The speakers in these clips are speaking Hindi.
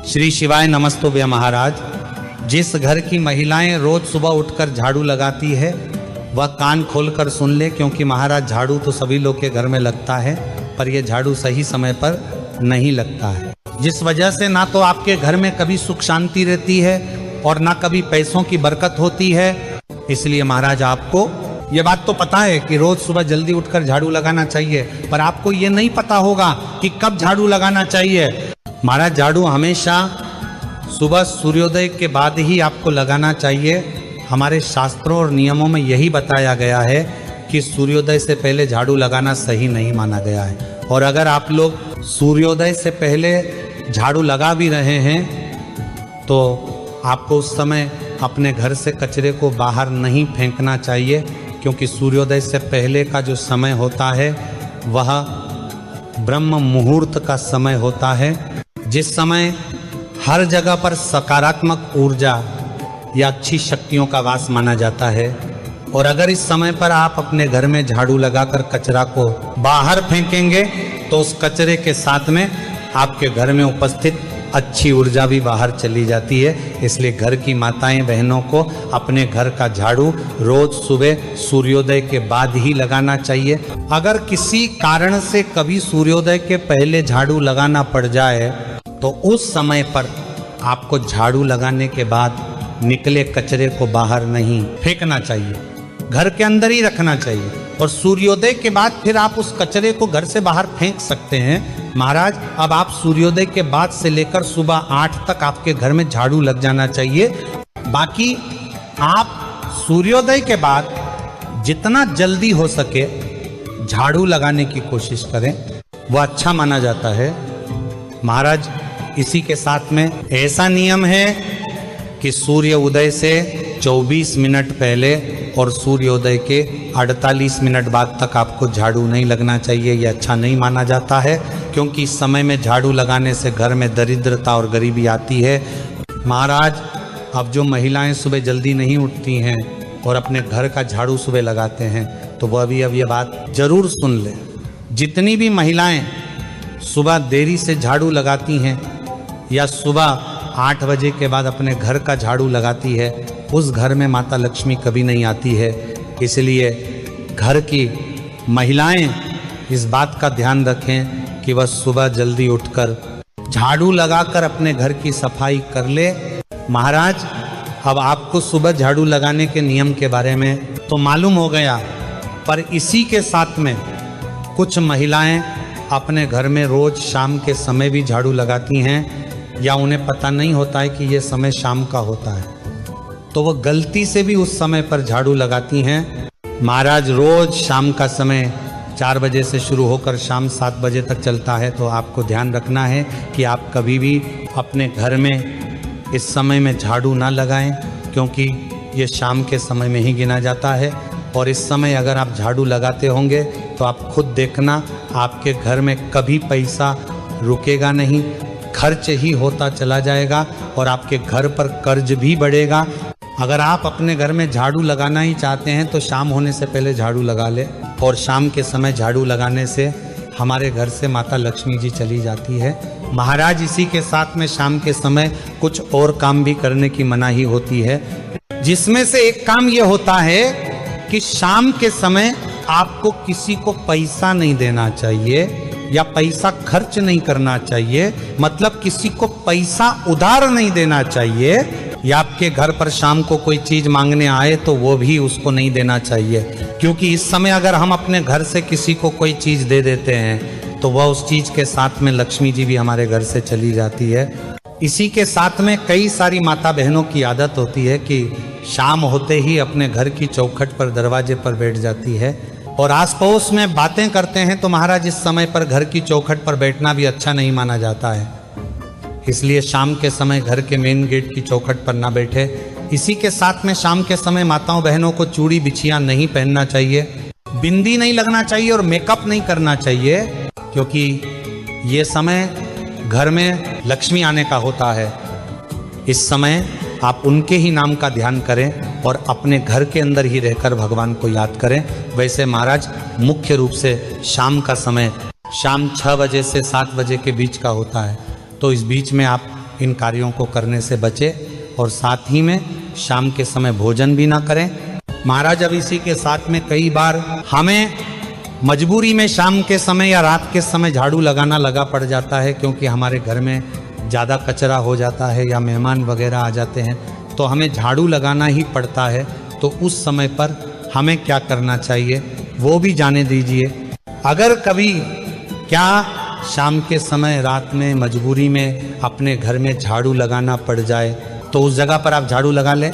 श्री शिवाय नमस्तुभ्य महाराज। जिस घर की महिलाएं रोज सुबह उठकर झाड़ू लगाती है वह कान खोलकर सुन ले, क्योंकि महाराज झाड़ू तो सभी लोग के घर में लगता है, पर यह झाड़ू सही समय पर नहीं लगता है, जिस वजह से ना तो आपके घर में कभी सुख शांति रहती है और ना कभी पैसों की बरकत होती है। इसलिए महाराज आपको ये बात तो पता है कि रोज सुबह जल्दी उठकर झाड़ू लगाना चाहिए, पर आपको ये नहीं पता होगा कि कब झाड़ू लगाना चाहिए। महाराज झाड़ू हमेशा सुबह सूर्योदय के बाद ही आपको लगाना चाहिए। हमारे शास्त्रों और नियमों में यही बताया गया है कि सूर्योदय से पहले झाड़ू लगाना सही नहीं माना गया है। और अगर आप लोग सूर्योदय से पहले झाड़ू लगा भी रहे हैं तो आपको उस समय अपने घर से कचरे को बाहर नहीं फेंकना चाहिए, क्योंकि सूर्योदय से पहले का जो समय होता है वह ब्रह्म मुहूर्त का समय होता है, जिस समय हर जगह पर सकारात्मक ऊर्जा या अच्छी शक्तियों का वास माना जाता है। और अगर इस समय पर आप अपने घर में झाड़ू लगाकर कचरा को बाहर फेंकेंगे तो उस कचरे के साथ में आपके घर में उपस्थित अच्छी ऊर्जा भी बाहर चली जाती है। इसलिए घर की माताएं बहनों को अपने घर का झाड़ू रोज सुबह सूर्योदय के बाद ही लगाना चाहिए। अगर किसी कारण से कभी सूर्योदय के पहले झाड़ू लगाना पड़ जाए तो उस समय पर आपको झाड़ू लगाने के बाद निकले कचरे को बाहर नहीं फेंकना चाहिए, घर के अंदर ही रखना चाहिए। और सूर्योदय के बाद फिर आप उस कचरे को घर से बाहर फेंक सकते हैं। महाराज अब आप सूर्योदय के बाद से लेकर सुबह 8 तक आपके घर में झाड़ू लग जाना चाहिए। बाकी आप सूर्योदय के बाद जितना जल्दी हो सके झाड़ू लगाने की कोशिश करें, वह अच्छा माना जाता है। महाराज इसी के साथ में ऐसा नियम है कि सूर्य उदय से 24 मिनट पहले और सूर्योदय के 48 मिनट बाद तक आपको झाड़ू नहीं लगना चाहिए। यह अच्छा नहीं माना जाता है, क्योंकि इस समय में झाड़ू लगाने से घर में दरिद्रता और गरीबी आती है। महाराज अब जो महिलाएं सुबह जल्दी नहीं उठती हैं और अपने घर का झाड़ू सुबह लगाते हैं तो वह भी अब यह बात जरूर सुन ले। जितनी भी महिलाएं सुबह देरी से झाड़ू लगाती हैं या सुबह 8 बजे के बाद अपने घर का झाड़ू लगाती है, उस घर में माता लक्ष्मी कभी नहीं आती है। इसलिए घर की महिलाएं इस बात का ध्यान रखें कि वह सुबह जल्दी उठकर झाड़ू लगाकर अपने घर की सफाई कर ले। महाराज अब आपको सुबह झाड़ू लगाने के नियम के बारे में तो मालूम हो गया, पर इसी के साथ में कुछ महिलाएं अपने घर में रोज शाम के समय भी झाड़ू लगाती हैं, या उन्हें पता नहीं होता है कि यह समय शाम का होता है, तो वह गलती से भी उस समय पर झाड़ू लगाती हैं। महाराज रोज शाम का समय 4 बजे से शुरू होकर शाम 7 बजे तक चलता है, तो आपको ध्यान रखना है कि आप कभी भी अपने घर में इस समय में झाड़ू ना लगाएं, क्योंकि ये शाम के समय में ही गिना जाता है। और इस समय अगर आप झाड़ू लगाते होंगे तो आप खुद देखना आपके घर में कभी पैसा रुकेगा नहीं, खर्च ही होता चला जाएगा और आपके घर पर कर्ज भी बढ़ेगा। अगर आप अपने घर में झाड़ू लगाना ही चाहते हैं तो शाम होने से पहले झाड़ू लगा ले, और शाम के समय झाड़ू लगाने से हमारे घर से माता लक्ष्मी जी चली जाती है। महाराज इसी के साथ में शाम के समय कुछ और काम भी करने की मनाही होती है, जिसमें से एक काम यह होता है कि शाम के समय आपको किसी को पैसा नहीं देना चाहिए या पैसा खर्च नहीं करना चाहिए, मतलब किसी को पैसा उधार नहीं देना चाहिए। या आपके घर पर शाम को कोई चीज मांगने आए तो वो भी उसको नहीं देना चाहिए, क्योंकि इस समय अगर हम अपने घर से किसी को कोई चीज दे देते हैं तो वह उस चीज के साथ में लक्ष्मी जी भी हमारे घर से चली जाती है। इसी के साथ में कई सारी माता बहनों की आदत होती है कि शाम होते ही अपने घर की चौखट पर दरवाजे पर बैठ जाती है और आस पड़ोस में बातें करते हैं। तो महाराज इस समय पर घर की चौखट पर बैठना भी अच्छा नहीं माना जाता है, इसलिए शाम के समय घर के मेन गेट की चौखट पर ना बैठे। इसी के साथ में शाम के समय माताओं बहनों को चूड़ी बिछिया नहीं पहनना चाहिए, बिंदी नहीं लगना चाहिए और मेकअप नहीं करना चाहिए, क्योंकि ये समय घर में लक्ष्मी आने का होता है। इस समय आप उनके ही नाम का ध्यान करें और अपने घर के अंदर ही रहकर भगवान को याद करें। वैसे महाराज मुख्य रूप से शाम का समय शाम 6 बजे से 7 बजे के बीच का होता है, तो इस बीच में आप इन कार्यों को करने से बचे और साथ ही में शाम के समय भोजन भी ना करें। महाराज अब इसी के साथ में कई बार हमें मजबूरी में शाम के समय या रात के समय झाड़ू लगाना लगा पड़ जाता है, क्योंकि हमारे घर में ज़्यादा कचरा हो जाता है या मेहमान वगैरह आ जाते हैं तो हमें झाड़ू लगाना ही पड़ता है। तो उस समय पर हमें क्या करना चाहिए वो भी जाने दीजिए। अगर कभी क्या शाम के समय रात में मजबूरी में अपने घर में झाड़ू लगाना पड़ जाए तो उस जगह पर आप झाड़ू लगा लें,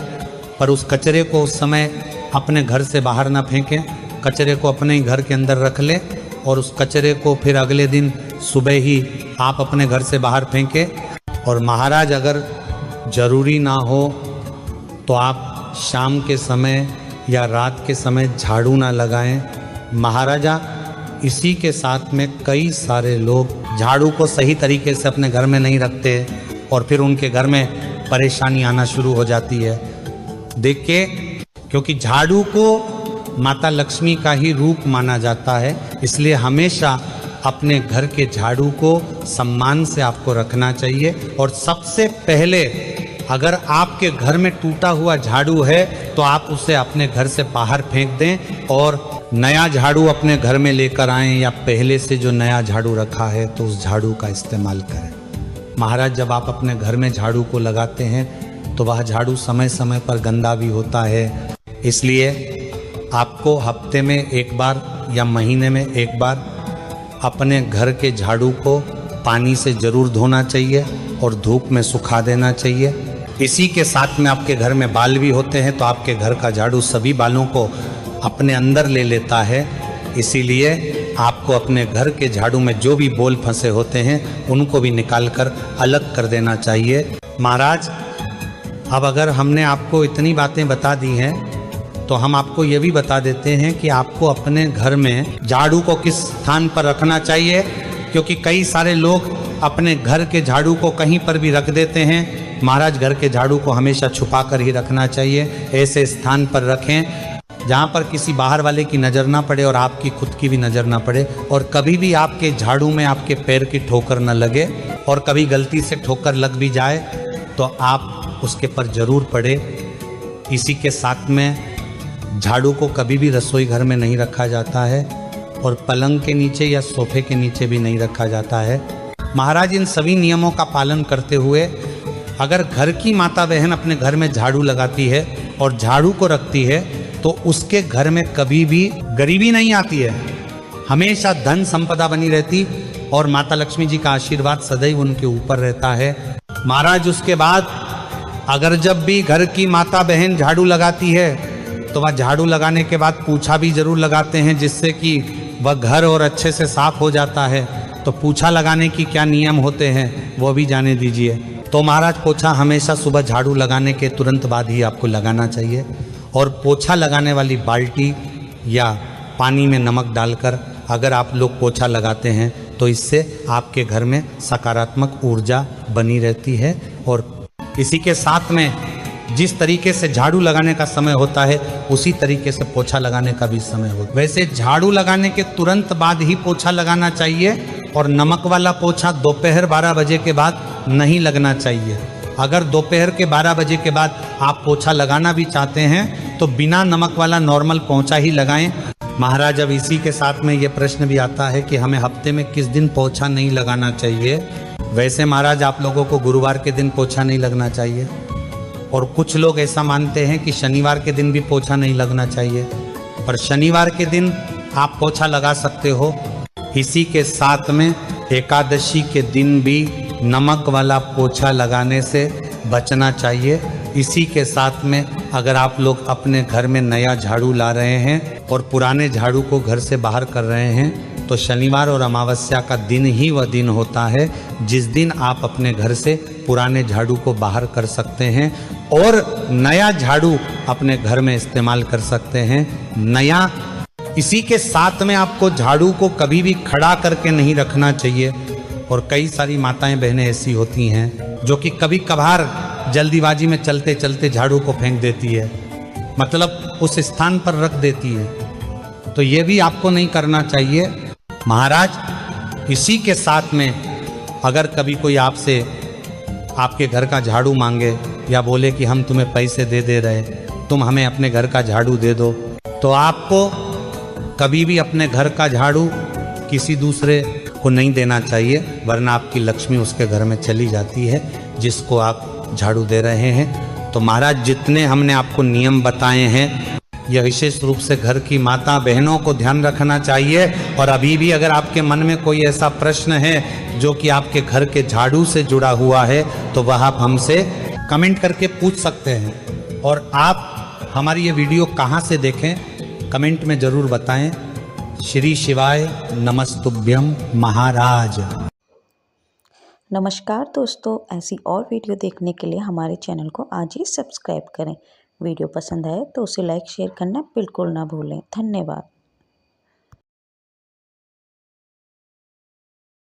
पर उस कचरे को उस समय अपने घर से बाहर ना फेंकें, कचरे को अपने ही घर के अंदर रख लें और उस कचरे को फिर अगले दिन सुबह ही आप अपने घर से बाहर फेंकें। और महाराज अगर ज़रूरी ना हो तो आप शाम के समय या रात के समय झाड़ू ना लगाएं। महाराजा इसी के साथ में कई सारे लोग झाड़ू को सही तरीके से अपने घर में नहीं रखते और फिर उनके घर में परेशानी आना शुरू हो जाती है। देखिए, क्योंकि झाड़ू को माता लक्ष्मी का ही रूप माना जाता है, इसलिए हमेशा अपने घर के झाड़ू को सम्मान से आपको रखना चाहिए। और सबसे पहले अगर आपके घर में टूटा हुआ झाड़ू है तो आप उसे अपने घर से बाहर फेंक दें और नया झाड़ू अपने घर में लेकर आएं, या पहले से जो नया झाड़ू रखा है तो उस झाड़ू का इस्तेमाल करें। महाराज जब आप अपने घर में झाड़ू को लगाते हैं तो वह झाड़ू समय समय पर गंदा भी होता है, इसलिए आपको हफ्ते में एक बार या महीने में एक बार अपने घर के झाड़ू को पानी से ज़रूर धोना चाहिए और धूप में सुखा देना चाहिए। इसी के साथ में आपके घर में बाल भी होते हैं तो आपके घर का झाड़ू सभी बालों को अपने अंदर ले लेता है, इसीलिए आपको अपने घर के झाड़ू में जो भी बोल फंसे होते हैं उनको भी निकाल कर अलग कर देना चाहिए। महाराज अब अगर हमने आपको इतनी बातें बता दी हैं तो हम आपको ये भी बता देते हैं कि आपको अपने घर में झाड़ू को किस स्थान पर रखना चाहिए, क्योंकि कई सारे लोग अपने घर के झाड़ू को कहीं पर भी रख देते हैं। महाराज घर के झाड़ू को हमेशा छुपा कर ही रखना चाहिए, ऐसे स्थान पर रखें जहाँ पर किसी बाहर वाले की नज़र ना पड़े और आपकी खुद की भी नज़र ना पड़े, और कभी भी आपके झाड़ू में आपके पैर की ठोकर न लगे, और कभी गलती से ठोकर लग भी जाए तो आप उसके पर ज़रूर पड़े। इसी के साथ में झाड़ू को कभी भी रसोई घर में नहीं रखा जाता है और पलंग के नीचे या सोफे के नीचे भी नहीं रखा जाता है। महाराज इन सभी नियमों का पालन करते हुए अगर घर की माता बहन अपने घर में झाड़ू लगाती है और झाड़ू को रखती है तो उसके घर में कभी भी गरीबी नहीं आती है, हमेशा धन संपदा बनी रहती और माता लक्ष्मी जी का आशीर्वाद सदैव उनके ऊपर रहता है। महाराज उसके बाद अगर जब भी घर की माता बहन झाड़ू लगाती है तो वह झाड़ू लगाने के बाद पूछा भी जरूर लगाते हैं, जिससे कि वह घर और अच्छे से साफ हो जाता है। तो पूछा लगाने की क्या नियम होते हैं वो भी जाने दीजिए। तो महाराज पोछा हमेशा सुबह झाड़ू लगाने के तुरंत बाद ही आपको लगाना चाहिए, और पोछा लगाने वाली बाल्टी या पानी में नमक डालकर अगर आप लोग पोछा लगाते हैं तो इससे आपके घर में सकारात्मक ऊर्जा बनी रहती है। और इसी के साथ में जिस तरीके से झाड़ू लगाने का समय होता है उसी तरीके से पोछा लगाने का भी समय होता है। वैसे झाड़ू लगाने के तुरंत बाद ही पोछा लगाना चाहिए और नमक वाला पोछा दोपहर 12 बजे के बाद नहीं लगना चाहिए। अगर दोपहर के 12 बजे के बाद आप पोछा लगाना भी चाहते हैं तो बिना नमक वाला नॉर्मल पोछा ही लगाएं। महाराज अब इसी के साथ में ये प्रश्न भी आता है कि हमें हफ्ते में किस दिन पोछा नहीं लगाना चाहिए। वैसे महाराज आप लोगों को गुरुवार के दिन पोछा नहीं लगना चाहिए, और कुछ लोग ऐसा मानते हैं कि शनिवार के दिन भी पोछा नहीं लगना चाहिए, पर शनिवार के दिन आप पोछा लगा सकते हो। इसी के साथ में एकादशी के दिन भी नमक वाला पोछा लगाने से बचना चाहिए। इसी के साथ में अगर आप लोग अपने घर में नया झाड़ू ला रहे हैं और पुराने झाड़ू को घर से बाहर कर रहे हैं तो शनिवार और अमावस्या का दिन ही वह दिन होता है जिस दिन आप अपने घर से पुराने झाड़ू को बाहर कर सकते हैं और नया झाड़ू अपने घर में इस्तेमाल कर सकते हैं। नया इसी के साथ में आपको झाड़ू को कभी भी खड़ा करके नहीं रखना चाहिए, और कई सारी माताएं बहनें ऐसी होती हैं जो कि कभी कभार जल्दीबाजी में चलते चलते झाड़ू को फेंक देती है, मतलब उस स्थान पर रख देती है, तो ये भी आपको नहीं करना चाहिए। महाराज इसी के साथ में अगर कभी कोई आपसे आपके घर का झाड़ू मांगे या बोले कि हम तुम्हें पैसे दे रहे, तुम हमें अपने घर का झाड़ू दे दो, तो आपको कभी भी अपने घर का झाड़ू किसी दूसरे को नहीं देना चाहिए, वरना आपकी लक्ष्मी उसके घर में चली जाती है जिसको आप झाड़ू दे रहे हैं। तो महाराज जितने हमने आपको नियम बताए हैं, यह विशेष रूप से घर की माता बहनों को ध्यान रखना चाहिए। और अभी भी अगर आपके मन में कोई ऐसा प्रश्न है जो कि आपके घर के झाड़ू से जुड़ा हुआ है, तो वह आप हमसे कमेंट करके पूछ सकते हैं। और आप हमारी ये वीडियो कहाँ से देखें, कमेंट में ज़रूर बताएं। श्री शिवाय नमस्तुभ्यम महाराज। नमस्कार दोस्तों, ऐसी और वीडियो देखने के लिए हमारे चैनल को आज ही सब्सक्राइब करें। वीडियो पसंद आए तो उसे लाइक शेयर करना बिल्कुल ना भूलें। धन्यवाद।